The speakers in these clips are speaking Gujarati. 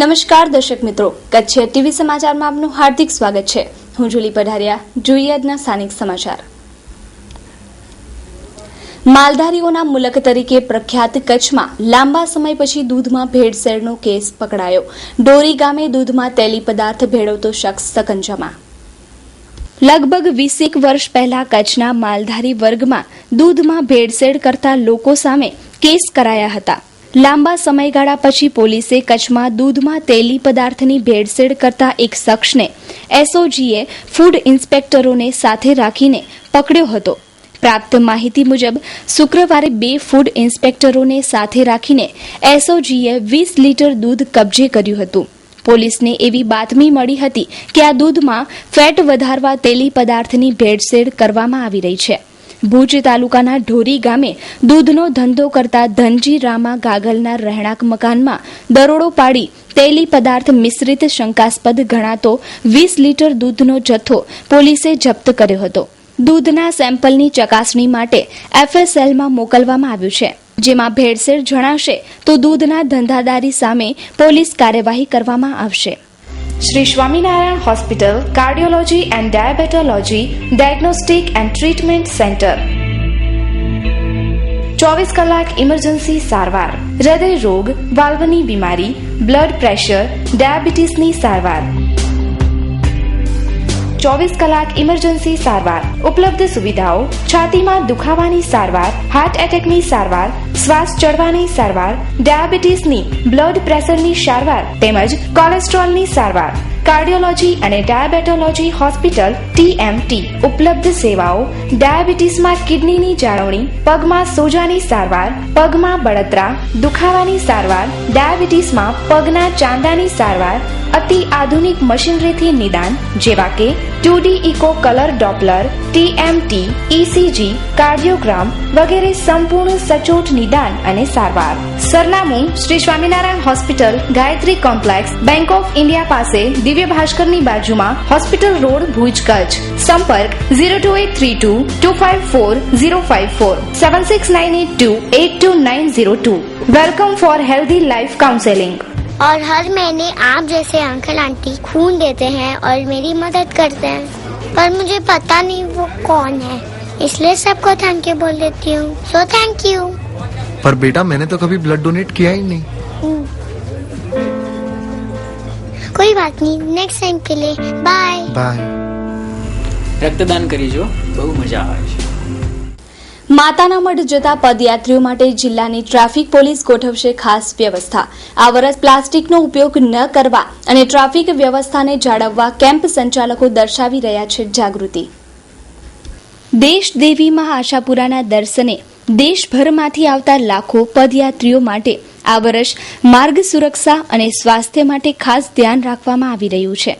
નમસ્કાર દર્શક મિત્રો, કચ્છ ટીવી સમાચારમાં આપનું હાર્દિક સ્વાગત છે। હું જુલી પઢારિયા। જોઈએ આજના સ્થાનિક સમાચાર। માલધારીઓના મુલક તરીકે પ્રખ્યાત કચ્છમાં લાંબા સમય પછી દૂધમાં ભેળસેળનો કેસ પકડાયો। ડોરી ગામે દૂધમાં તેલી પદાર્થ ભેળવતો શખ્સ સકંજામાં। લગભગ 20 વર્ષ પહેલા કચ્છના માલધારી વર્ગમાં દૂધમાં ભેળસેળ કરતા લોકો સામે કેસ કરાયા હતા। લાંબા સમયગાળા પછી પોલીસે કચ્છમાં દૂધમાં તેલી પદાર્થની ભેળસેળ કરતા એક શખ્સને એસઓજીએ ફૂડ ઇન્સ્પેક્ટરોને સાથે રાખીને પકડ્યો હતો। પ્રાપ્ત માહિતી મુજબ શુક્રવારે 2 ફૂડ ઇન્સ્પેક્ટરોને સાથે રાખીને એસઓજીએ 20 લીટર દૂધ કબજે કર્યું હતું। પોલીસને એવી બાતમી મળી હતી કે આ દૂધમાં ફેટ વધારવા તેલી પદાર્થની ભેળસેળ કરવામાં આવી રહી છે। ભુજ તાલુકાના ઢોરી ગામે દૂધનો ધંધો કરતા ધનજી રામા ગાગલના રહેણાંક મકાનમાં દરોડો પાડી તેલી પદાર્થ મિશ્રિત શંકાસ્પદ ગણાતો 20 લીટર દૂધનો જથ્થો પોલીસે જપ્ત કર્યો હતો। દૂધના સેમ્પલની ચકાસણી માટે એફએસએલમાં મોકલવામાં આવ્યું છે, જેમાં ભેળસેળ જણાશે તો દૂધના ધંધાદારી સામે પોલીસ કાર્યવાહી કરવામાં આવશે। Shri Swaminarayan hospital cardiology and diabetology diagnostic and treatment centre 24 कलाक इमरजेंसी सारवार, हृदय रोग, वाल्वनी बीमारी, ब्लड प्रेशर, डायबिटीजनी सारवार, 24 कलाक इमरजेंसी सारवार, उपलब्ध सुविधाओं छाती में दुखावानी सारवार, हार्ट एटेकनी सारवार, श्वास चढ़वानी सारवार, डायबिटीजनी ब्लड प्रेशरनी सारवार તેમજ કોલેસ્ટ્રોલની સારવાર। કાર્ડિયોલોજી અને ડાયાબેટોલોજી હોસ્પિટલ ટીએમટી ઉપલબ્ધ સેવાઓ ડાયાબિટીસમાં કિડનીની જાળવણી, પગમાં સોજાની સારવાર, પગમાં બળતરા દુખાવાની સારવાર, ડાયાબિટીસમાં પગના ચાંદાની સારવાર, અતિ આધુનિક મશીનરીથી નિદાન જેવા કે 2D echo colour Doppler, TMT, ECG, cardiogram વગેરે સંપૂર્ણ સચોટ નિદાન અને સારવાર। સરનામું Shri Swaminarayan hospital, Gayatri complex, bank of India પાસે, દિવ્ય ભાસ્કરની બાજુમાં, હોસ્પિટલ રોડ, ભુજ, કચ્છ। સંપર્ક 02832 254054 76982 82902। Welcome for healthy life counselling. और हर महीने आप जैसे अंकल आंटी खून देते हैं और मेरी मदद करते हैं, पर मुझे पता नहीं वो कौन है, इसलिए सबको थैंक यू बोल देती हूँ। So thank you. पर बेटा मैंने तो कभी ब्लड डोनेट किया ही नहीं। कोई बात नहीं, नेक्स्ट टाइम के लिए बाय बाय। રક્તદાન કરીજો, બહુ મજા આવે છે। માતાના મઢ જતા પદયાત્રીઓ માટે જિલ્લાની ટ્રાફિક પોલીસ ગોઠવશે ખાસ વ્યવસ્થા। આ વર્ષ પ્લાસ્ટિકનો ઉપયોગ ન કરવા અને ટ્રાફિક વ્યવસ્થાને જાળવવા કેમ્પ સંચાલકો દર્શાવી રહ્યા છે જાગૃતિ। દેશ દેવી માં આશાપુરાના દર્શને દેશભરમાંથી આવતા લાખો પદયાત્રીઓ માટે આ વર્ષ માર્ગ સુરક્ષા અને સ્વાસ્થ્ય માટે ખાસ ધ્યાન રાખવામાં આવી રહ્યું છે।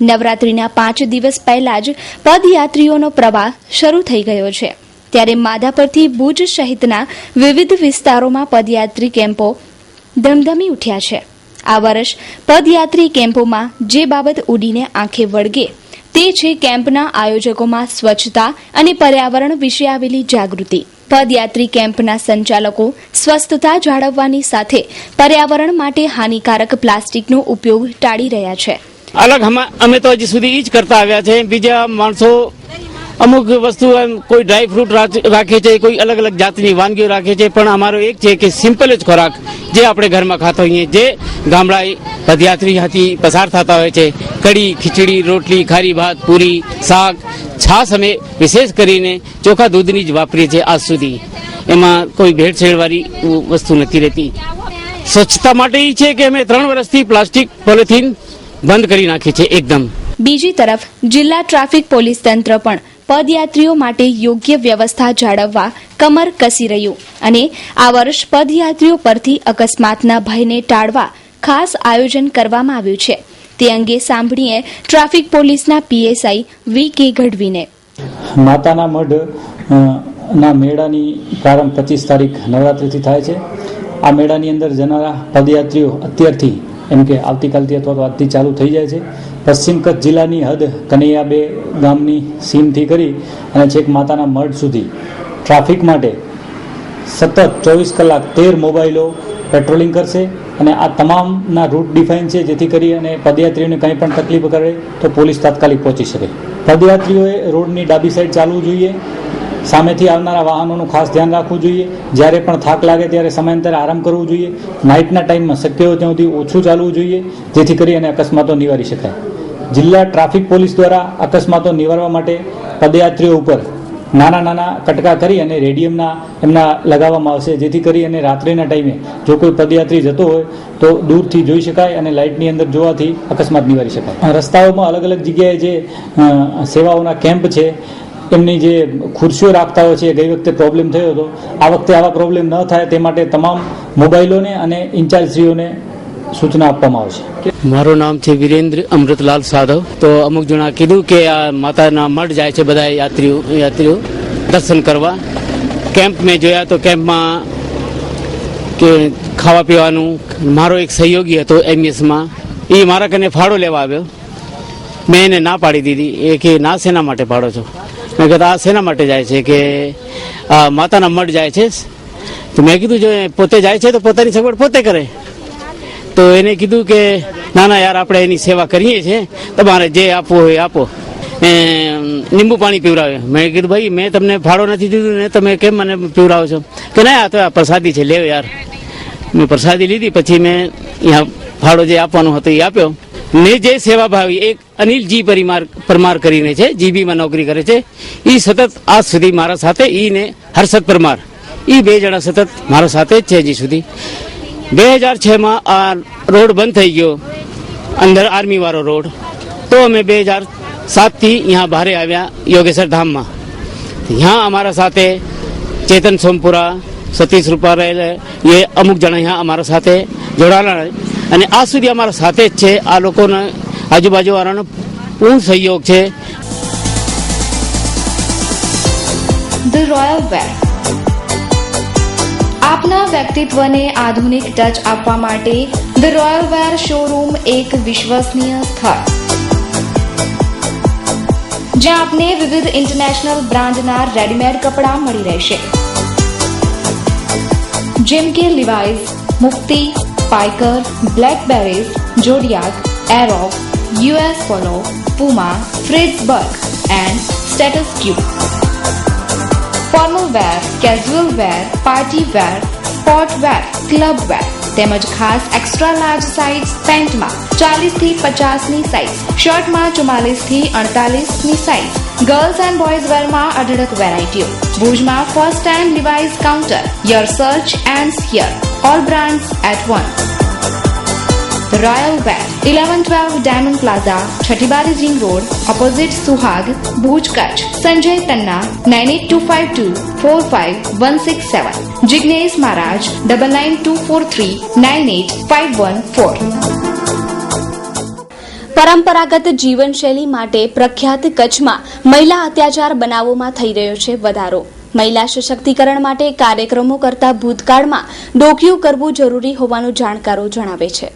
નવરાત્રીના 5 દિવસ પહેલા જ પદયાત્રીઓનો પ્રવાહ શરૂ થઈ ગયો છે, ત્યારે માધાપરથી ભુજ સહિતના વિવિધ વિસ્તારોમાં પદયાત્રી કેમ્પો ધમધમી ઉઠ્યા છે। આ વર્ષ પદયાત્રી કેમ્પોમાં જે બાબત ઉડીને આંખે વળગે તે છે કેમ્પના આયોજકોમાં સ્વચ્છતા અને પર્યાવરણ વિશે આવેલી જાગૃતિ। પદયાત્રી કેમ્પના સંચાલકો સ્વસ્થતા જાળવવાની સાથે પર્યાવરણ માટે હાનિકારક પ્લાસ્ટિકનો ઉપયોગ ટાળી રહ્યા છે। અલગ અમે તો હજી સુધી જ કરતા આવ્યા છે। બીજા માણસો અમુક વસ્તુ કોઈ ડ્રાય ફ્રૂટ રાખે છે, કોઈ અલગ અલગ જાતની વાનગીઓ રાખે છે, પણ અમારો એક છે કે સિમ્પલ જ ખોરાક જે આપણે ઘરમાં ખાતા હોઈએ, જે ગામડા પદયાત્રીથી પસાર થતા હોય છે, કઢી, ખીચડી, રોટલી, ખારી ભાત, પૂરી, શાક, છાશ અમે વિશેષ કરીને ચોખા દૂધની જ વાપરીએ છીએ આજ સુધી। એમાં કોઈ ભેળસેળવાળી વસ્તુ નથી રહેતી। સ્વચ્છતા માટે એ છે કે અમે 3 વર્ષથી પ્લાસ્ટિક પોલિથીન બંધ કરી નાખી છે એકદમ। બીજી તરફ જિલ્લા ટ્રાફિક પોલીસ તંત્ર પણ પદયાત્રીઓ માટે યોગ્ય વ્યવસ્થા જાળવવા કમર કસી રહ્યું અને આ વર્ષ પદયાત્રીઓ પરથી અકસ્માતના ભયને ટાળવા ખાસ આયોજન કરવામાં આવ્યું છે। તે અંગે સાંભળીએ ટ્રાફિક પોલીસના પીએસઆઈ વી.કે. ગઢવીને। માતાના મઢ ના મેળાની પ્રારંભ 25 તારીખ નવરાત્રિથી થાય છે। આ મેળાની અંદર જનારા પદયાત્રીઓ અત્યારથી એમ કે આવતીકાલથી અથવા તો આજથી ચાલુ થઈ જાય છે। પશ્ચિમ કચ્છ જિલ્લાની હદ કનૈયાબે ગામની સીમથી કરી અને છેક માતાના મઢ સુધી ટ્રાફિક માટે સતત 24 કલાક 13 મોબાઈલો પેટ્રોલિંગ કરશે। અને આ તમામના રૂટ ડિફાઇન છે, જેથી કરી અને પદયાત્રીઓને કંઈ પણ તકલીફ કરે તો પોલીસ તાત્કાલિક પહોંચી શકે. પદયાત્રીઓએ રોડની ડાબી સાઈડ ચાલવું જોઈએ. સામેથી આવનારા વાહનોનું ખાસ ધ્યાન રાખવું જોઈએ. જ્યારે પણ થાક લાગે ત્યારે સમયાંતરે આરામ કરવું જોઈએ. નાઇટના ટાઈમમાં શક્ય હોય ત્યાં સુધી ઓછું ચાલવું જોઈએ, જેથી કરી અને અકસ્માતો નિવારી શકાય. જિલ્લા ટ્રાફિક પોલીસ દ્વારા અકસ્માતો નિવારવા માટે પદયાત્રીઓ ઉપર નાના નાના કટકા કરી અને રેડિયમના એમના લગાવવામાં આવશે, જેથી કરી અને રાત્રિના ટાઈમે જો કોઈ પદયાત્રી જતો હોય તો દૂરથી જોઈ શકાય અને લાઇટની અંદર જોવાથી અકસ્માત નિવારી શકાય. રસ્તાઓમાં અલગ અલગ જગ્યાએ જે સેવાઓના કેમ્પ છે, એમની જે ખુરશીઓ રાખતા હોય છે, ગઈ વખતે પ્રોબ્લેમ થયો હતો. આ વખતે આવા પ્રોબ્લેમ ન થાય તે માટે તમામ મોબાઈલોને અને ઇન્ચાર્જશ્રીઓને સૂચના આપવામાં આવશે. મારું નામ છે વિરેન્દ્ર અમૃતલાલ સાધવ. તો અમુક જણા કીધું કે આ માતાના મઢ જાય છે બધા યાત્રીઓ દર્શન કરવા. કેમ્પ મેં જોયા તો કેમ્પમાં કે ખાવા પીવાનું, મારો એક સહયોગી હતો એમએસમાં, એ મારા કને ફાળો લેવા આવ્યો. મેં એને ના પાડી દીધી. એ કે ના શેના માટે પાડો છો? મેં કીધું આ શેના માટે જાય છે? કે આ માતાના મઢ જાય છે. તો મેં કીધું જો પોતે જાય છે તો પોતાની સગવડ પોતે કરે. તો એને કીધું કે ના ના યાર, આપણે એની સેવા કરીએ છીએ, તમારે જે આપવું હોય આપો. લીંબુ પાણી પીવડાવે. મેં કીધું ભાઈ મેં તમને ફાળો નથી દીધું ને તમે કેમ મને પીવડાવો છો? કે ના આ તો આ પ્રસાદી છે, લેવ યાર. મેં પ્રસાદી લીધી. પછી મેં અહીંયા ફાળો જે આપવાનો હતો એ આપ્યો. ને જે સેવાભાવી એક અનિલજી પરમાર કરીને છે, જીબીમાં નોકરી કરે છે, એ સતત આજ સુધી મારા સાથે, ઈ ને હર્ષદ પરમાર, એ બે જણા સતત મારા સાથે જ છે હજી સુધી. 2006માં આ રોડ બંધ થઈ ગયો, અંદર આર્મી વાળો રોડ. તો અમે 2007થી यहाँ બહાર આવ્યા યોગેશ્વર ધામમાં. यहाँ हमारा સાથે ચેતન સોમપુરા, સતીશ રૂપારેલ, એ અમુક જણા यहाँ અમારા સાથે જોડાયેલા અને આજ સુધી અમારા સાથે જ છે. આ લોકોનો આજુબાજુ વાળાનો પૂર્ણ સહયોગ છે. ધ રોયલ વેર આપના વ્યક્તિત્વને આધુનિક ટચ આપવા માટે ધ રોયલ વેર શોરૂમ એક વિશ્વસનીય સ્થળ, જ્યાં આપને વિવિધ ઇન્ટરનેશનલ બ્રાન્ડના રેડીમેડ કપડાં મળી રહેશે, જેમ કે લિવાઇઝ, મુક્તિ, પાઇકર, બ્લેકબેરીઝ, જોડિયાક, એરોફ, US Polo, Puma, Fritzberg and Status Quo. Formal wear, casual wear, party wear, sport wear, club wear તેમજ ખાસ એક્સ્ટ્રા લાર્જ સાઇઝ પેન્ટમાં 40 થી 50ની સાઇઝ, શર્ટમાં 44 થી 48ની સાઇઝ, ગર્લ્સ એન્ડ બોયઝ વેરમાં અઢળક વેરાયટીઓ. ભુજમાં first time Levi's counter. Your search ends here. All brands at one. The Royal Wear, 1112 Diamond Plaza, Chhatibari Ring Road, opposite Suhag, Bhuj, Kutch. Sanjay Tanna, 9825245167. Jignesh Maharaj, 9924398514. પરંપરાગત જીવનશૈલી માટે પ્રખ્યાત કચ્છમાં મહિલા અત્યાચાર બનાવોમાં થઈ રહ્યો છે વધારો. મહિલા સશક્તિકરણ માટે કાર્યક્રમો કરતા ભૂતકાળમાં ડોકિયું કરવું જરૂરી હોવાનું જાણકારો જણાવે છે.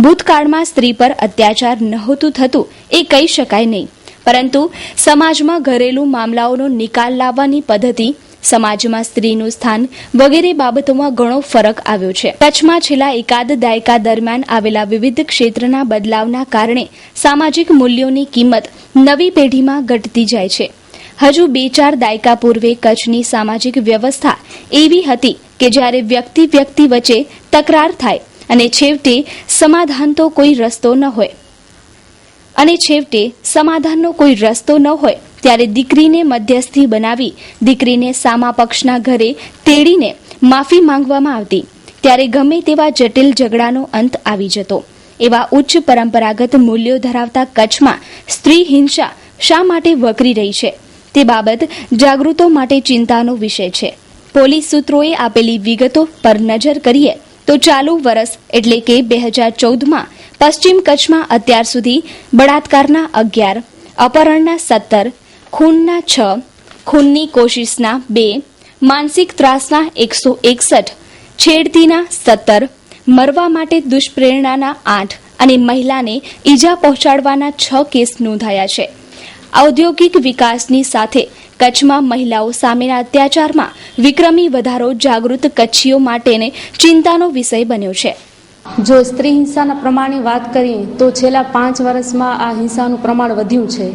ભૂતકાળમાં સ્ત્રી પર અત્યાચાર નહોતું થતું એ કહી શકાય નહીં, પરંતુ સમાજમાં ઘરેલું મામલાઓનો નિકાલ લાવવાની પદ્ધતિ, સમાજમાં સ્ત્રીનું સ્થાન વગેરે બાબતોમાં ઘણો ફરક આવ્યો છે. કચ્છમાં છેલ્લા એકાદ દાયકા દરમિયાન આવેલા વિવિધ ક્ષેત્રના બદલાવના કારણે સામાજિક મૂલ્યોની કિંમત નવી પેઢીમાં ઘટતી જાય છે. હજુ 2-4 દાયકા પૂર્વે કચ્છની સામાજિક વ્યવસ્થા એવી હતી કે જ્યારે વ્યક્તિ વચ્ચે તકરાર થાય અને છેવટે સમાધાનનો કોઈ રસ્તો ન હોય ત્યારે દીકરીને મધ્યસ્થી બનાવી દીકરીને સામા પક્ષના ઘરે તેડીને માફી માંગવામાં આવતી. ત્યારે ગમે તેવા જટિલ ઝઘડાનો અંત આવી જતો. એવા ઉચ્ચ પરંપરાગત મૂલ્યો ધરાવતા કચ્છમાં સ્ત્રી હિંસા શા માટે વકરી રહી છે તે બાબત જાગૃતો માટે ચિંતાનો વિષય છે. પોલીસ સૂત્રોએ આપેલી વિગતો પર નજર કરીએ તો ચાલુ વર્ષ એટલે કે 2014માં પશ્ચિમ કચ્છમાં અત્યાર સુધી બળાત્કારના 11, અપહરણના 17, ખૂનના 6, ખૂનની કોશિશના 2, માનસિક ત્રાસના 161, છેડતીના 17, મરવા માટે દુષ્પ્રેરણાના 8 અને મહિલાને ઈજા પહોંચાડવાના 6 કેસ નોંધાયા છે. ઔદ્યોગિક વિકાસની સાથે કચ્છમાં મહિલાઓ સામેના અત્યાચારમાં વિક્રમી વધારો જાગૃત કચ્છીઓ માટેને ચિંતાનો વિષય બન્યો છે. જો સ્ત્રી હિંસાના પ્રમાણની વાત કરીએ તો છેલ્લા 5 વર્ષમાં આ હિંસાનું પ્રમાણ વધ્યું છે.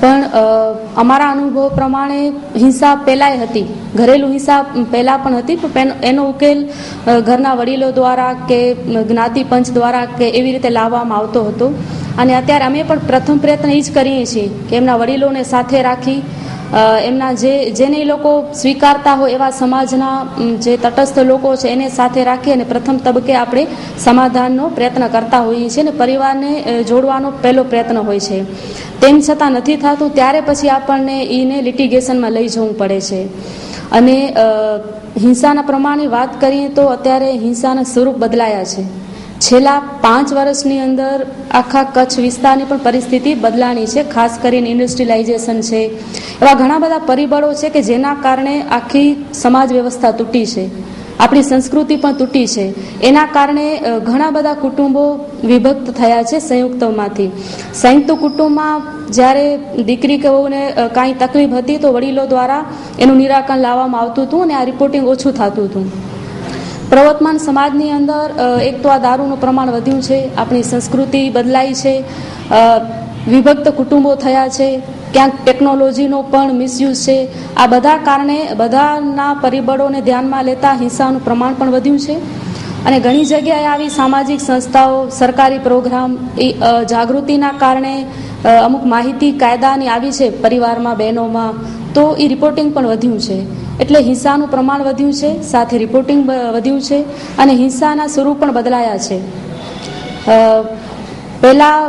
પણ અમારા અનુભવ પ્રમાણે હિંસા પહેલાંય હતી, ઘરેલું હિંસા પહેલાં પણ હતી, પણ એનો ઉકેલ ઘરના વડીલો દ્વારા કે જ્ઞાતિ પંચ દ્વારા કે એવી રીતે લાવવામાં આવતો હતો. અને અત્યારે અમે પણ પ્રથમ પ્રયત્ન એ જ કરીએ છીએ કે એમના વડીલોને સાથે રાખી એમના જેને એ લોકો સ્વીકારતા હોય એવા સમાજના જે તટસ્થ લોકો છે એને સાથે રાખી અને પ્રથમ તબક્કે આપણે સમાધાનનો પ્રયત્ન કરતા હોઈએ છીએ અને પરિવારને જોડવાનો પહેલો પ્રયત્ન હોય છે. તેમ છતાં નથી થતું ત્યારે પછી આપણને એને લિટિગેશનમાં લઈ જવું પડે છે. અને હિંસાના પ્રમાણની વાત કરીએ તો અત્યારે હિંસાના સ્વરૂપ બદલાયા છે. છેલ્લા 5 વર્ષની અંદર આખા કચ્છ વિસ્તારની પણ પરિસ્થિતિ બદલાણી છે. ખાસ કરીને ઇન્ડસ્ટ્રીયલાઇઝેશન છે, એવા ઘણા બધા પરિબળો છે કે જેના કારણે આખી સમાજ વ્યવસ્થા તૂટી છે, આપણી સંસ્કૃતિ પણ તૂટી છે. એના કારણે ઘણા બધા કુટુંબો વિભક્ત થયા છે સંયુક્તમાંથી. સંયુક્ત કુટુંબમાં જ્યારે દીકરી કે વહુને કાંઈ તકલીફ હતી તો વડીલો દ્વારા એનું નિરાકરણ લાવવામાં આવતું હતું અને આ રિપોર્ટિંગ ઓછું થતું હતું. પ્રવર્તમાન સમાજની અંદર એક તો આ દારૂનું પ્રમાણ વધ્યું છે, આપણી સંસ્કૃતિ બદલાઈ છે, વિભક્ત કુટુંબો થયા છે, ક્યાંક ટેકનોલોજીનો પણ મિસયુઝ છે. આ બધા કારણે બધાના પરિબળોને ધ્યાનમાં લેતા હિંસાનું પ્રમાણ પણ વધ્યું છે. અને ઘણી જગ્યાએ આવી સામાજિક સંસ્થાઓ, સરકારી પ્રોગ્રામ, જાગૃતિના કારણે અમુક માહિતી કાયદાની આવી છે પરિવારમાં, બહેનોમાં, તો એ રિપોર્ટિંગ પણ વધ્યું છે. એટલે હિંસાનું પ્રમાણ વધ્યું છે, સાથે રિપોર્ટિંગ વધ્યું છે અને હિંસાના સ્વરૂપ પણ બદલાયા છે. પહેલાં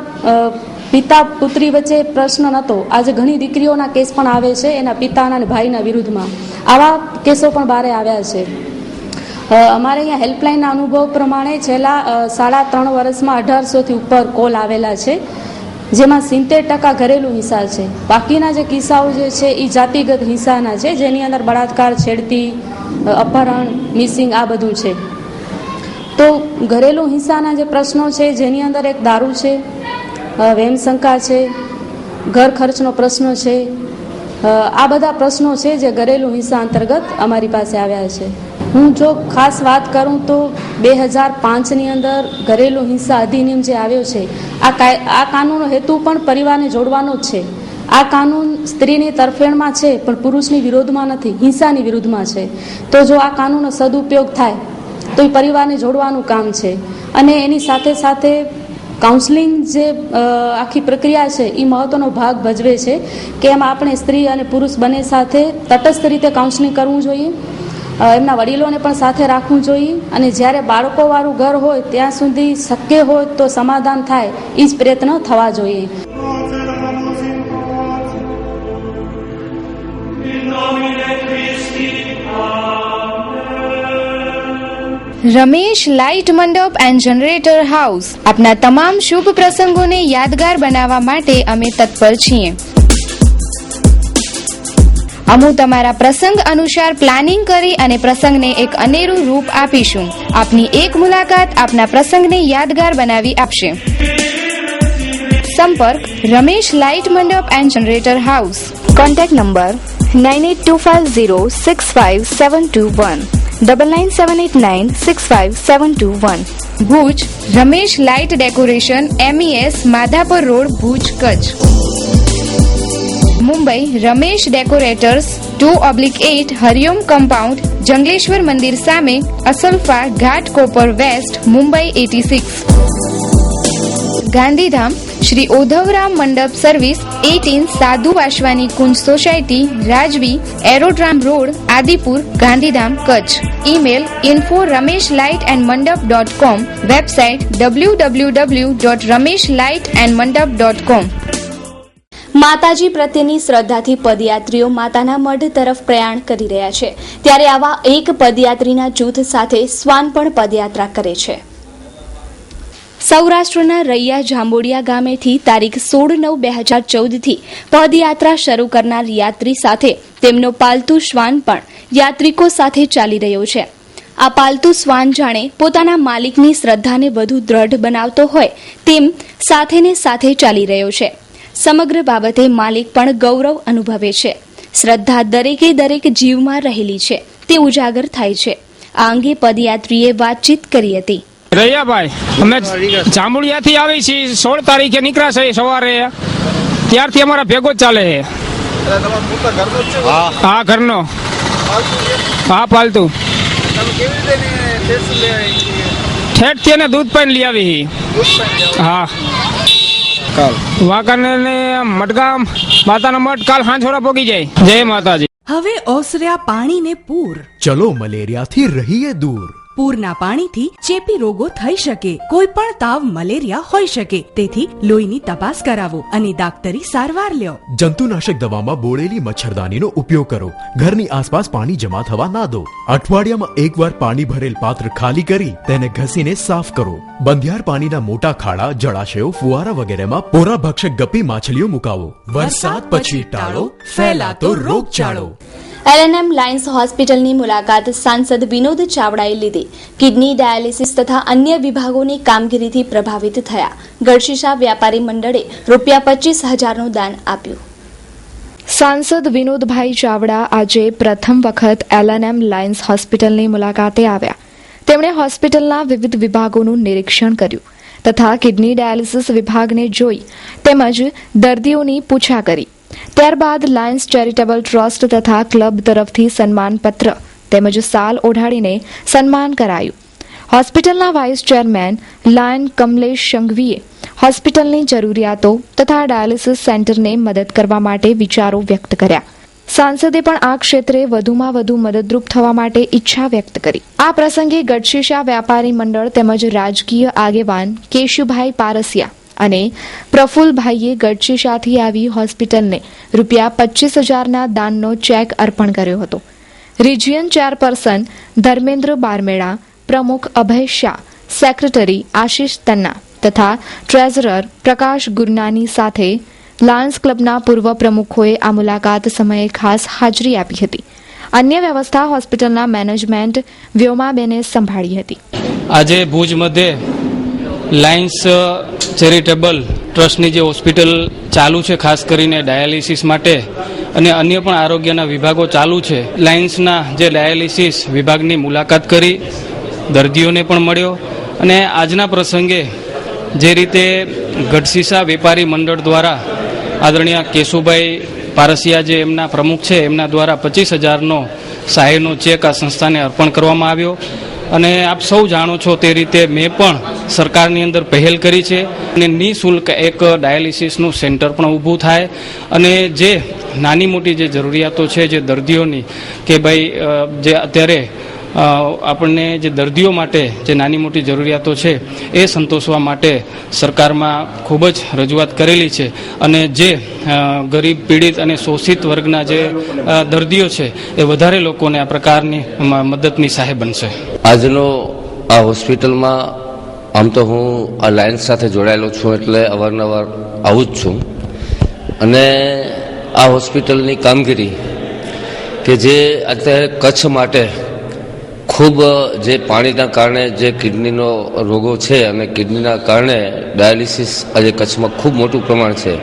પિતા પુત્રી વચ્ચે પ્રશ્ન નહોતો, આજે ઘણી દીકરીઓના કેસ પણ આવે છે એના પિતાના અને ભાઈના વિરુદ્ધમાં. આવા કેસો પણ બહાર આવ્યા છે. અમારે અહીંયા હેલ્પલાઇનના અનુભવ પ્રમાણે છેલ્લા 3.5 વર્ષમાં 1800થી ઉપર કોલ આવેલા છે, જેમાં 70% ઘરેલું હિંસા છે. બાકીના જે કિસ્સાઓ જે છે એ જાતિગત હિંસાના છે, જેની અંદર બળાત્કાર, છેડતી, અપહરણ, મિસિંગ આ બધું છે. તો ઘરેલું હિંસાના જે પ્રશ્નો છે જેની અંદર એક દારૂ છે, વેમશંકા છે, ઘર ખર્ચનો પ્રશ્ન છે, આ બધા પ્રશ્નો છે જે ઘરેલું હિંસા અંતર્ગત અમારી પાસે આવ્યા છે. હું જો ખાસ વાત કરું તો 2005ની અંદર ઘરેલું હિંસા અધિનિયમ જે આવ્યો છે, આ કાનૂનનો હેતુ પણ પરિવારને જોડવાનો જ છે. આ કાનૂન સ્ત્રીની તરફેણમાં છે પણ પુરુષની વિરોધમાં નથી, હિંસાની વિરુદ્ધમાં છે. તો જો આ કાનૂનનો સદુપયોગ થાય તો એ પરિવારને જોડવાનું કામ છે. અને એની સાથે સાથે કાઉન્સેલિંગ જે આખી પ્રક્રિયા છે એ મહત્વનો ભાગ ભજવે છે કે એમાં આપણે સ્ત્રી અને પુરુષ બંને સાથે તટસ્થ રીતે કાઉન્સેલિંગ કરવું જોઈએ, એમના વડીલોને પણ સાથે રાખવું જોઈએ અને જ્યારે બાળકોવાળું ઘર હોય ત્યાં સુધી શક્ય હોય તો સમાધાન થાય એ જ પ્રયત્ન થવા જોઈએ. રમેશ લાઇટ મંડપ એન્ડ જનરેટર હાઉસ. આપના તમામ શુભ પ્રસંગોને યાદગાર બનાવવા માટે અમે તત્પર છીએ. અમે તમારા પ્રસંગ અનુસાર પ્લાનિંગ કરી અને પ્રસંગને એક અનેરું રૂપ આપીશું. આપની એક મુલાકાત આપના પ્રસંગને યાદગાર બનાવી આપશે. સંપર્ક રમેશ લાઇટ મંડપ and generator house. Contact number 9825065721 9978965721. Bhuj Ramesh light decoration, MES, Madhapar road, Bhuj, Kutch. Mumbai Ramesh decorators 2/8 Hariom compound, Jangleshwar મંદિર સામે, અસલ્ફા ઘાટ, કોપર વેસ્ટ, મુંબઈ 86. ગાંધીધામ શ્રી ઓધવરામ મંડપ સર્વિસ 18 સાધુ વાસવાની કુંજ સોસાયટી, રાજવી, aerodrome road, Adipur, Gandhidham, Kutch. Email info@rameshlightandmandap.com. Website www.rameshlightandmandap.com. માતાજી પ્રત્યેની શ્રદ્ધાથી પદયાત્રીઓ માતાના મઢ તરફ પ્રયાણ કરી રહ્યા છે, ત્યારે આવા એક પદયાત્રીના જૂથ સાથે શ્વાન પણ પદયાત્રા કરે છે. સૌરાષ્ટ્રના રૈયા જાંબોડિયા ગામેથી તારીખ 16/9/2014થી પદયાત્રા શરૂ કરનાર યાત્રી સાથે તેમનો પાલતુ શ્વાન પણ યાત્રિકો સાથે ચાલી રહ્યો છે. આ પાલતુ શ્વાન જાણે પોતાના માલિકની શ્રદ્ધાને વધુ દ્રઢ બનાવતો હોય તેમ સાથેને સાથે ચાલી રહ્યો છે. સમગ્ર બાબતે માલિક પણ ગૌરવ અનુભવે છે. શ્રદ્ધા દરેકે દરેક જીવમાં રહેલી છે તે ઉજાગર થાય છે. આ અંગે પદયાત્રીએ વાતચીત કરી હતી. રૈયાભાઈ, અમે જાંબુડિયાથી આવી છીએ. 16 તારીખે નીકળ્યા છે સવારે. ત્યારથી અમારા ભેગો જ ચાલે છે. હા, ઘરનો. હા, પાલતુ. ઠેઠ થી દૂધ પાણી લઈ આવી. હા, વાંકાનેર ને મટગામ માતાનો મઠ કાલ હાંજોડા પોગી જાય. જય માતાજી. હવે ઓસર્યા પાણીને પૂર. ચલો મલેરિયાથી રહીએ દૂર. પૂરના પાણીથી ચેપી રોગો થઈ શકે. કોઈ પણ તાવ મલેરિયા હોઈ શકે. તેથી લોહીની તપાસ કરાવો અને દાક્તરી સારવાર લ્યો. જંતુનાશક દવામાં બોળેલી મચ્છરદાનીનો ઉપયોગ કરો. ઘરની આસપાસ પાણી જમા થવા ના દો. અઠવાડિયામાં એકવાર પાણી ભરેલ પાત્ર ખાલી કરી તેને ઘસીને સાફ કરો. બંધિયાર પાણીના મોટા ખાડા, જળાશયો, ફુવારા વગેરેમાં પોરા ભક્ષક ગપ્પી માછલીઓ મુકાવો. વરસાદ પછી ટાળો ફેલાતો રોગચાળો. LNM લાયન્સ હોસ્પિટલની મુલાકાત સાંસદ વિનોદ ચાવડાએ લીધી. કિડની ડાયાલિસિસ તથા અન્ય વિભાગોની કામગીરીથી પ્રભાવિત થયા. ગઢશીશા વ્યાપારી મંડળે ₹25,000નું દાન આપ્યું. સાંસદ વિનોદભાઈ ચાવડા આજે પ્રથમ વખત LNM લાયન્સ હોસ્પિટલની મુલાકાતે આવ્યા. તેમણે હોસ્પિટલના વિવિધ વિભાગોનું નિરીક્ષણ કર્યું તથા કિડની ડાયાલિસિસ વિભાગને જોઈ તેમજ દર્દીઓની પૂછા કરી. ત્યારબાદ લાયન્સ ચેરિટેબલ ટ્રસ્ટ તથા ક્લબ તરફથી સન્માનપત્ર તેમજ સાલ ઓઢાડીને સન્માન કરાયું. હોસ્પિટલના વાઇસ ચેરમેન લાયન કમલેશ સંઘવીએ હોસ્પિટલની જરૂરિયાતો તથા ડાયાલિસિસ સેન્ટરને મદદ કરવા માટે વિચારો વ્યક્ત કર્યા. સાંસદે પણ આ ક્ષેત્રે વધુમાં વધુ મદદરૂપ થવા માટે ઈચ્છા વ્યક્ત કરી. આ પ્રસંગે ગઢશીશા વ્યાપારી મંડળ તેમજ રાજકીય આગેવાન કેશુભાઈ પારસિયા અને પ્રફુલભાઈએ ગઢશીશાથી આવી હોસ્પિટલને ₹25,000ના દાનનો ચેક અર્પણ કર્યો હતો. રિજિયન ચેરપર્સન ધર્મેન્દ્ર બારમેડા, પ્રમુખ અભય શાહ, સેક્રેટરી આશિષ તન્ના તથા ટ્રેઝરર પ્રકાશ ગુરનાની સાથે લાયન્સ ક્લબના પૂર્વ પ્રમુખોએ આ મુલાકાત સમયે ખાસ હાજરી આપી હતી. અન્ય વ્યવસ્થા હોસ્પિટલના મેનેજમેન્ટ વ્યોમાબેને સંભાળી હતી. આજે ભુજ મધ્યે લાયન્સ ચેરિટેબલ ટ્રસ્ટની જે હોસ્પિટલ ચાલુ છે, ખાસ કરીને ડાયાલિસિસ માટે અને અન્ય પણ આરોગ્યના વિભાગો ચાલુ છે. લાયન્સના જે ડાયાલિસિસ વિભાગની મુલાકાત કરી, દર્દીઓને પણ મળ્યો અને આજના પ્રસંગે જે રીતે ગઢશીશા વેપારી મંડળ દ્વારા આદરણીય કેશુભાઈ પારસિયા જે એમના પ્રમુખ છે એમના દ્વારા 25,000નો સહાયનો ચેક આ સંસ્થાને અર્પણ કરવામાં આવ્યો. અને આપ સૌ જાણો છો તે રીતે મેં પણ સરકારની અંદર પહેલ કરી છે અને નિઃશુલ્ક એક ડાયાલિસિસનું સેન્ટર પણ ઊભું થાય અને જે નાની મોટી જે જરૂરિયાતો છે જે દર્દીઓની કે ભાઈ જે અત્યારે આપણને જે દર્દીઓ માટે જે નાની મોટી જરૂરિયાતો છે એ સંતોષવા માટે સરકારમાં ખૂબ જ રજૂઆત કરેલી છે અને જે ગરીબ, પીડિત અને શોષિત વર્ગના જે દર્દીઓ છે એ વધારે લોકોને આ પ્રકારની મદદની સહાય બનશે. આજનો આ હોસ્પિટલમાં આમ તો હું આ લાયન્સ સાથે જોડાયેલો છું એટલે અવારનવાર આવું જ છું અને આ હોસ્પિટલની કામગીરી કે જે અત્યારે કચ્છ માટે ખૂબ જે પાણીના કારણે જે કિડનીનો રોગો છે અને કિડનીના કારણે ડાયાલિસિસ આજે કચ્છમાં ખૂબ મોટું પ્રમાણ છે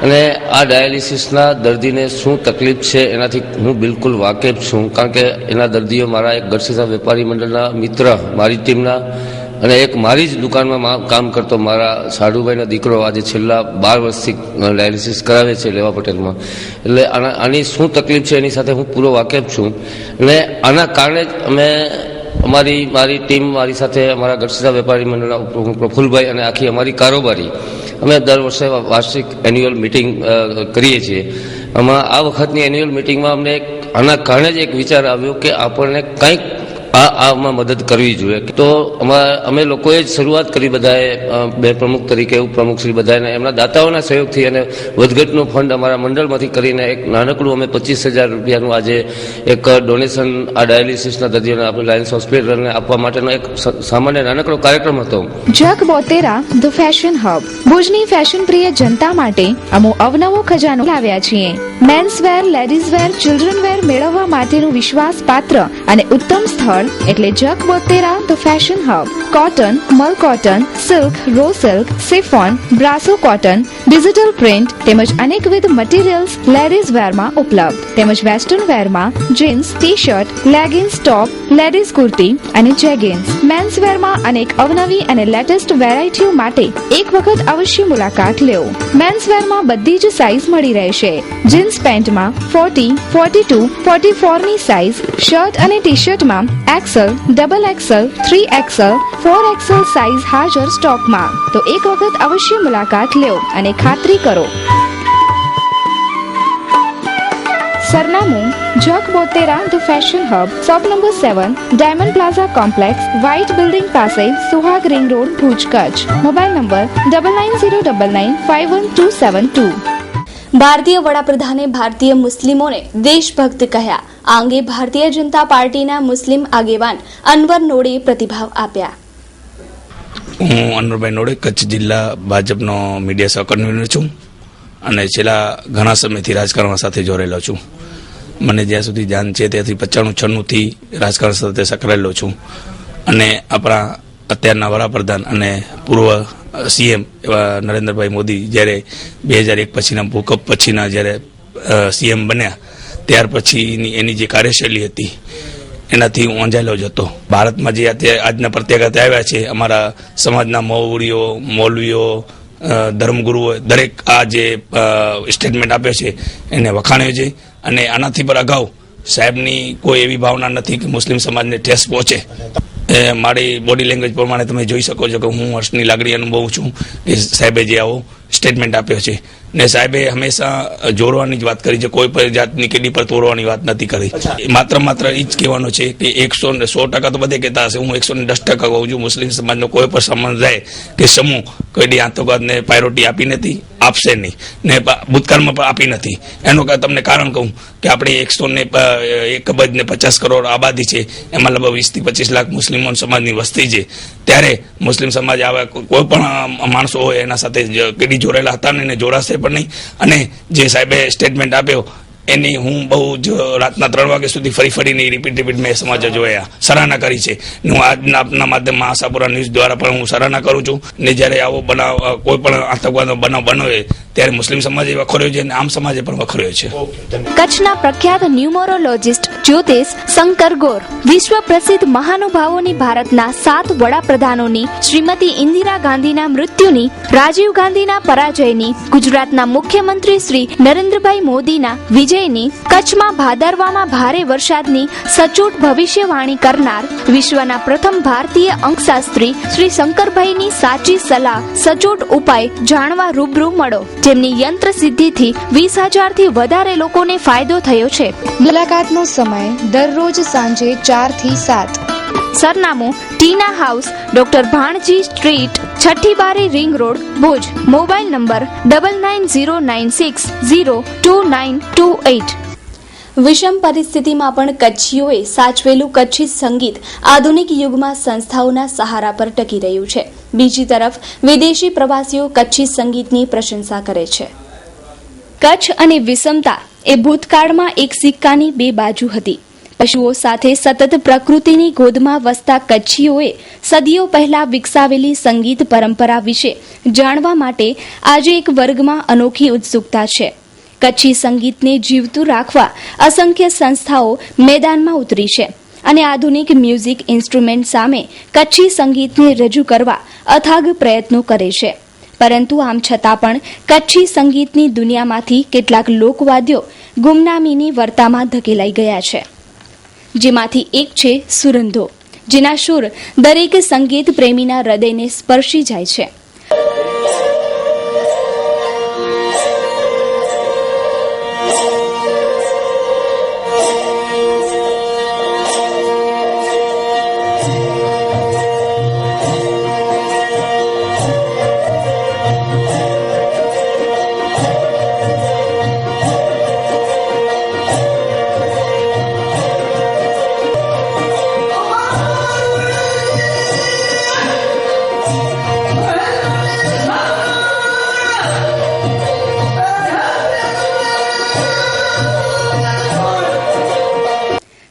અને આ ડાયાલિસિસના દર્દીને શું તકલીફ છે એનાથી હું બિલકુલ વાકેફ છું, કારણ કે એના દર્દીઓ મારા એક ગઢશીશા વેપારી મંડળના મિત્ર, મારી ટીમના અને એક મારી જ દુકાનમાં કામ કરતો મારા સાડુભાઈનો દીકરો આજે છેલ્લા 12 વર્ષથી ડાયાલિસિસ કરાવે છે લેવા પટેલમાં. એટલે આની શું તકલીફ છે એની સાથે હું પૂરો વાકેફ છું અને આના કારણે જ અમે મારી ટીમ મારી સાથે અમારા ગઢશીશા વેપારી મંડળના પ્રફુલભાઈ અને આખી અમારી કારોબારી અમે દર વર્ષે વાર્ષિક એન્યુઅલ મિટિંગ કરીએ છીએ. આ વખતની એન્યુઅલ મિટિંગમાં અમને આના કારણે જ એક વિચાર આવ્યો કે આપણને કંઈક આમાં મદદ કરવી જોઈએ. તો અમે લોકોએ જ શરૂઆત કરી, બધાએ બે પ્રમુખ તરીકે ઉપપ્રમુખ શ્રી બધાને એમના દાતાઓના સહયોગથી અને વધઘટનું ફંડ અમારા મંડળમાંથી કરીને એક નાનકડું અમે 25,000 રૂપિયાનું આજે એક ડોનેશન આ ડાયાલિસિસના દર્દીઓને આપણે લાયન્સ હોસ્પિટલને આપવા માટેનો એક સામાન્ય નાનકડો કાર્યક્રમ હતો. Jag Botera the fashion hub. ભુજની ફેશન પ્રિય જનતા માટે અમો અવનવો ખજાનો લાવ્યા છીએ. Men's wear, ladies wear, children wear મેળવવા માટેનું વિશ્વાસપાત્ર અને ઉત્તમ સ્થળ એટલે Jag Botera the fashion hub. Cotton, mul cotton, silk, raw silk, chiffon, brasso cotton, digital print તેમજ અનેકવિધ મટીરીયલ્સ લેડીઝ વેરમાં ઉપલબ્ધ તેમજ વેસ્ટર્ન વેરમાં jeans, T-shirt, leggings, top, ladies kurti અને જેગિન્સ. મેન્સ વેરમાં અનેક અવનવી અને લેટેસ્ટ વેરાયટીઓ માટે એક વખત અવશ્ય મુલાકાત લેવો. મેન્સ વેરમાં બધી જ સાઇઝ મળી રહેશે. જીન્સ પેન્ટમાં 40, 42, 44 ની સાઇઝ, શર્ટ અને ટી-શર્ટમાં XL, XXL, 3XL, 4XL size હાજર સ્ટોકમાં. તો એક વખત અવશ્ય મુલાકાત લેવો અને ખાતરી કરો. સરનામું Jag Botera the fashion hub, shop number 7, Diamond Plaza complex, white building પાસે, Suhag ring road, Bhuj, Kutch. Mobile number 9909951272. ભારતીય વડાપ્રધાને ભારતીય મુસ્લિમોને દેશભક્ત કહ્યા. આ અંગે ભારતીય જનતા પાર્ટીના મુસ્લિમ આગેવાન અનવર નોડે પ્રતિભાવ આપ્યા. હું અનવરભાઈ નોડે, કચ્છ જિલ્લા ભાજપનો મીડિયા સહ કન્વીનર છું અને છેલ્લા ઘણા સમયથી રાજકારણ સાથે જોડાયેલો છું. મને જ્યાં સુધી ધ્યાન છે ત્યાંથી 95-96થી રાજકારણ સાથે સંકળાયેલો છું અને આપણા અત્યારના વડાપ્રધાન અને પૂર્વ સીએમ એવા નરેન્દ્રભાઈ મોદી જ્યારે 2001 પછીના ભૂકંપ પછીના જ્યારે સીએમ બન્યા ત્યાર પછીની એની જે કાર્યશૈલી હતી એનાથી હું અંજાયેલો જ હતો. ભારતમાં જે આજના પ્રત્યાઘાત આવ્યા છે, અમારા સમાજના મૌલવીઓ, મૌલવીઓ, ધર્મગુરુઓ દરેક આ જે સ્ટેટમેન્ટ આપ્યો છે એને વખાણ્યો છે અને આનાથી પર અગાઉ સાહેબની કોઈ એવી ભાવના નથી કે મુસ્લિમ સમાજને ઠેસ પહોંચે. મારી બોડી લેંગ્વેજ પ્રમાણે તમે જોઈ શકો છો કે હું હર્ષની લાગણી અનુભવું છું કે સાહેબે જે આવો સ્ટેટમેન્ટ આપ્યો છે ને સાહેબે હંમેશા જોડવાની જ વાત કરી છે, કોઈ પણ જાતની કેડી પર તોડવાની વાત નથી કરી. માત્ર એ જ કહેવાનું છે કે 100% તો બધે કહેતા હશે, હું 110% કહું છું. મુસ્લિમ સમાજનો કોઈ પણ સંબંધ જાય કે સમૂહ કોઈ આતંકવાદને પ્રાયોરિટી આપી નથી, આપશે નહીં ને ભૂતકાળમાં પણ આપી નથી. એનું તમને કારણ કહું કે આપણે 101 અબજ ને 50 કરોડ આબાદી છે, એમાં લગભગ 20 થી 25 લાખ મુસ્લિમો સમાજની વસ્તી છે. ત્યારે મુસ્લિમ સમાજ આવા કોઈ પણ માણસો હોય એના સાથે કેડી જોડાયેલા હતા ને જોડાશે પણ નહીં. અને જે સાહેબે સ્ટેટમેન્ટ આપ્યો એની હું બહુ જ રાતના 3 વાગ્યા સુધી ફરીને રિપીટ મેં સમાજ જોયા, સરાહના કરી છે. હું આજના આપના માધ્યમમાં આશાપુરા ન્યૂઝ દ્વારા પણ હું સરાહના કરું છું ને જ્યારે આવો બનાવ કોઈ પણ આતંકવાદનો બનાવ બને ત્યારે મુસ્લિમ સમાજે વખોર્યો છે અને આમ સમાજે પણ વખોર્યો છે. કચ્છના પ્રખ્યાત ન્યુમરોલોજિસ્ટ જ્યોતિષ શંકર ગોર, વિશ્વ પ્રસિદ્ધ મહાનુભાવોની ભારતના 7 વડાપ્રધાનોની, શ્રીમતી ઇન્દિરા ગાંધીના મૃત્યુની, રાજીવ ગાંધીના પરાજયની, ગુજરાતના મુખ્યમંત્રી શ્રી નરેન્દ્રભાઈ મોદીના વિજયની, કચ્છમાં ભાદરવામાં ભારે વરસાદની સચોટ ભવિષ્યવાણી કરનાર વિશ્વના પ્રથમ ભારતીય અંકશાસ્ત્રી શ્રી શંકરભાઈની સાચી સલાહ, સચોટ ઉપાય જાણવા રૂબરૂ મળો, જેમની યંત્ર સિદ્ધિથી 20,000 થી વધારે લોકોને ફાયદો થયો છે. મુલાકાતનો સમય દરરોજ સાંજે 4 થી 7. સરનામું ટીના હાઉસ, ડોક્ટર ભાણજી સ્ટ્રીટ, 6ઠી બારી ring road, Bhuj. Mobile number 9909602928. વિષમ પરિસ્થિતિમાં પણ કચ્છીઓએ સાચવેલું કચ્છી સંગીત આધુનિક યુગમાં સંસ્થાઓના સહારા પર ટકી રહ્યું છે. બીજી તરફ વિદેશી પ્રવાસીઓ કચ્છી સંગીતની પ્રશંસા કરે છે. કચ્છ અને વિષમતા એ ભૂતકાળમાં એક સિક્કાની 2 બાજુ હતી. પશુઓ સાથે સતત પ્રકૃતિની ગોદમાં વસતા કચ્છીઓએ સદીઓ પહેલા વિકસાવેલી સંગીત પરંપરા વિશે જાણવા માટે આજે એક વર્ગમાં અનોખી ઉત્સુકતા છે. કચ્છી સંગીતને જીવતું રાખવા અસંખ્ય સંસ્થાઓ મેદાનમાં ઉતરી છે અને આધુનિક મ્યુઝિક ઇન્સ્ટ્રુમેન્ટ સામે કચ્છી સંગીતને રજૂ કરવા અથાગ પ્રયત્નો કરે છે. પરંતુ આમ છતાં પણ કચ્છી સંગીતની દુનિયામાંથી કેટલાક લોકવાદ્યો ગુમનામીની વર્તામાં ધકેલાઈ ગયા છે, જેમાંથી એક છે સુરંધો, જેના સૂર દરેક સંગીત પ્રેમીના હૃદયને સ્પર્શી જાય છે.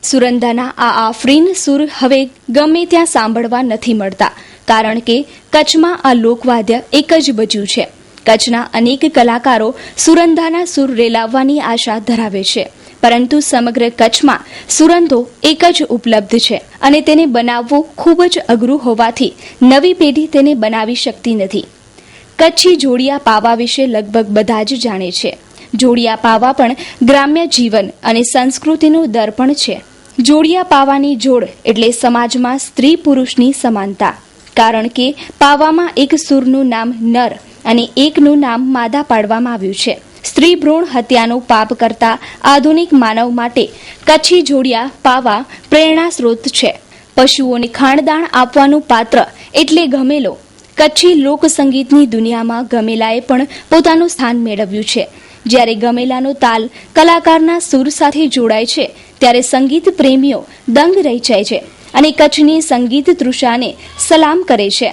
સુરંધાના આ આફરીન સૂર હવે ગમે ત્યાં સાંભળવા નથી મળતા, કારણ કે કચ્છમાં આ લોકવાદ્ય એક જ બચ્યું છે. કચ્છના અનેક કલાકારો સુરંધાના સૂર રેલાવવાની આશા ધરાવે છે, પરંતુ સમગ્ર કચ્છમાં સુરંધો એક જ ઉપલબ્ધ છે અને તેને બનાવવું ખૂબ જ અઘરું હોવાથી નવી પેઢી તેને બનાવી શકતી નથી. કચ્છી જોડિયા પાવા વિશે લગભગ બધા જ જાણે છે. જોડિયા પાવા પણ ગ્રામ્ય જીવન અને સંસ્કૃતિનું દર્પણ છે. જોડિયા પાવાની જોડ એટલે સમાજમાં સ્ત્રી પુરુષની સમાનતા, કારણ કે પાવામાં એક સૂરનું નામ નર અને એકનું નામ માદા પાડવામાં આવ્યું છે. સ્ત્રી ભ્રૂણ હત્યાનું પાપ કરતા આધુનિક માનવ માટે કચ્છી જોડિયા પાવા પ્રેરણા સ્ત્રોત છે. પશુઓને ખાણદાણ આપવાનું પાત્ર એટલે ગમેલો. કચ્છી લોકસંગીતની દુનિયામાં ગમેલાએ પણ પોતાનું સ્થાન મેળવ્યું છે. જ્યારે ગમેલાનો તાલ કલાકારના સૂર સાથે જોડાય છે ત્યારે સંગીત પ્રેમીઓ દંગ રહી જાય છે અને કચ્છની સંગીત તૃષાને સલામ કરે છે.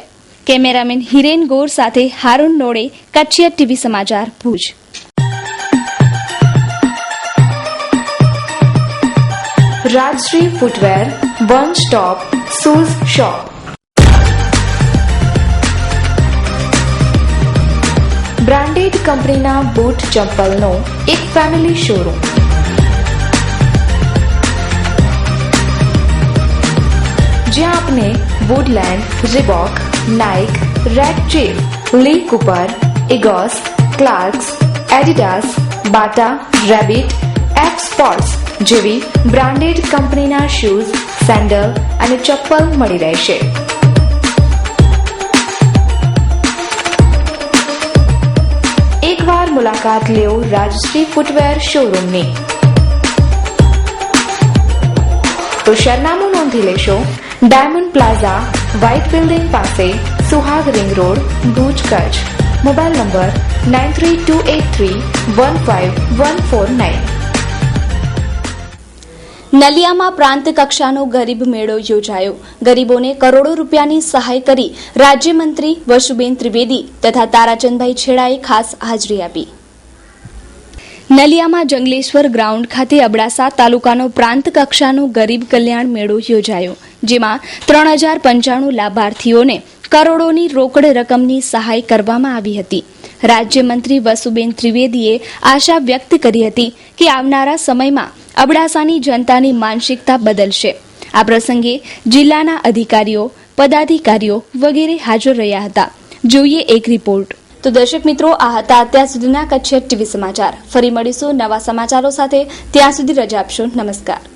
કેમેરામેન હિરેન ગોર સાથે હારૂન નોડે, કચ્છિયા ટીવી સમાચાર, Bhuj. Rajshree footwear, one stop shoes shop. Branded કંપનીના બૂટ ચંપલનો એક ફેમિલી શોરૂમ. જ્યાં આપને Woodland, Reebok, Nike, Red Chief, Lee Cooper, Egoss, Clarks, Adidas, Bata, રેબિટ, એફ સ્પોર્ટ્સ જેવી બ્રાન્ડેડ કંપનીના શૂઝ, સેન્ડલ અને ચપ્પલ મળી રહેશે. એકવાર મુલાકાત લ્યો રાજશ્રી ફૂટવેર શોરૂમની. તો સરનામું નોંધી લેશો. ડાયમંડ પ્લાઝા, વ્હાઇટ બિલ્ડિંગ પાસે, Suhag ring road, Bhuj, Kutch. Mobile number 9328315149. નલિયામાં પ્રાંત કક્ષાનો ગરીબ મેળો યોજાયો. ગરીબોને કરોડો રૂપિયાની સહાય કરી રાજ્યમંત્રી વસુબેન ત્રિવેદી તથા તારાચંદભાઈ છેડાએ ખાસ હાજરી આપી. નલિયામાં જંગલેશ્વર ગ્રાઉન્ડ ખાતે અબડાસા તાલુકાનો પ્રાંત કક્ષાનો ગરીબ કલ્યાણ મેળો યોજાયો, જેમાં 3095 લાભાર્થીઓને કરોડોની રોકડ રકમની સહાય કરવામાં આવી હતી. રાજ્યમંત્રી વસુબેન ત્રિવેદીએ આશા વ્યક્ત કરી હતી કે આવનારા સમયમાં અબડાસાની જનતાની માનસિકતા બદલશે. આ પ્રસંગે જિલ્લાના અધિકારીઓ, પદાધિકારીઓ વગેરે હાજર રહ્યા હતા. જોઈએ એક રિપોર્ટ. તો દર્શક મિત્રો, આ હતા અત્યાર સુધીના કચ્છ ટીવી સમાચાર. ફરી મળીશું નવા સમાચારો સાથે. ત્યાં સુધી રજા આપશો. નમસ્કાર.